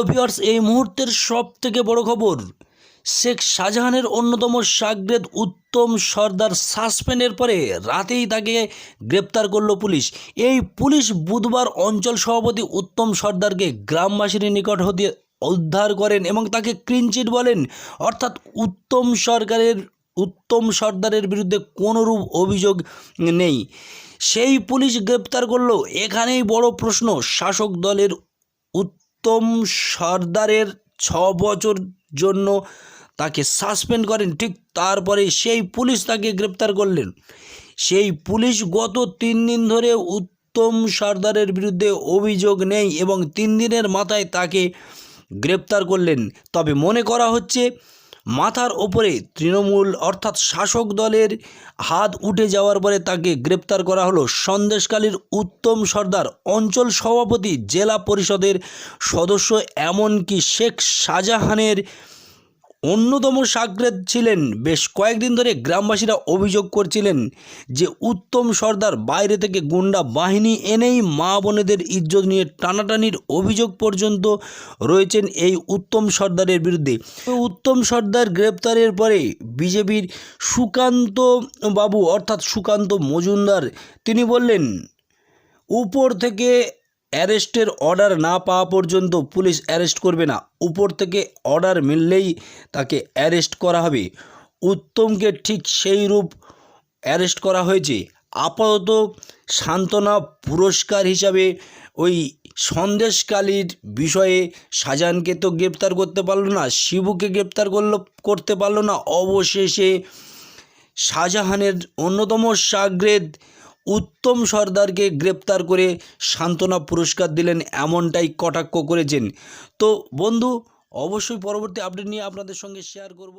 Viewers, এই মুহূর্তের সবথেকে বড় খবর, শেখ শাহজাহানের অন্যতম শাগরেদ উত্তম সর্দার সাসপেন্ডের পরে রাতেই তাকে গ্রেপ্তার করল পুলিশ। এই পুলিশ বুধবার অঞ্চল সভাপতি উত্তম সর্দারকে গ্রামবাসীর নিকট হতে উদ্ধার করেন এবং তাকে ক্লিনচিট বলেন, অর্থাৎ উত্তম সর্দারের বিরুদ্ধে কোনোরূপ অভিযোগ নেই। সেই পুলিশ গ্রেপ্তার করলো। এখানেই বড় প্রশ্ন, শাসক দলের উত্তম সর্দারের 6 বছর জন্য তাকে সাসপেন্ড করেন, ঠিক তারপরে সেই পুলিশ তাকে গ্রেপ্তার করলেন। সেই পুলিশ গত 3 দিন ধরে উত্তম সর্দারের বিরুদ্ধে অভিযোগ নেই এবং 3 দিনের মাথায় তাকে গ্রেপ্তার করলেন। তবে মনে করা হচ্ছে মাথার ওপরে তৃণমূল অর্থাৎ শাসক দলের হাত উঠে যাওয়ার পরে তাকে গ্রেপ্তার করা হলো। সন্দেশখালীর উত্তম সর্দার অঞ্চল সভাপতি, জেলা পরিষদের সদস্য, এমনকি শেখ শাহজাহানের অন্যতম শাগরেদ ছিলেন। বেশ কয়েকদিন ধরে গ্রামবাসীরা অভিযোগ করছিলেন যে উত্তম সর্দার বাইরে থেকে গুন্ডা বাহিনী এনেই মা বোনেদের ইজ্জত নিয়ে টানাটানির অভিযোগ পর্যন্ত রয়েছেন এই উত্তম সর্দারের বিরুদ্ধে। উত্তম সর্দার গ্রেপ্তারের পরে বিজেপির সুকান্ত বাবু অর্থাৎ সুকান্ত মজুমদার তিনি বললেন, উপর থেকে অ্যারেস্টের অর্ডার না পাওয়া পর্যন্ত পুলিশ অ্যারেস্ট করবে না, উপর থেকে অর্ডার মিললেই তাকে অ্যারেস্ট করা হবে। উত্তমকে ঠিক সেই রূপ অ্যারেস্ট করা হয়েছে। আপাতত সান্ত্বনা পুরস্কার হিসাবে ওই সন্দেশখালীর বিষয়ে শাহজাহানকে তো গ্রেপ্তার করতে পারলো না, শিবুকে গ্রেপ্তার করতে পারলো না, অবশেষে শাহজাহানের অন্যতম শাগরেদ উত্তম সর্দারকে গ্রেপ্তার করে সান্ত্বনা পুরস্কার দিলেন, এমনটাই কটাক্ষ করেছেন। তো বন্ধু, অবশ্যই পরবর্তী আপডেট নিয়ে আপনাদের সঙ্গে শেয়ার করব।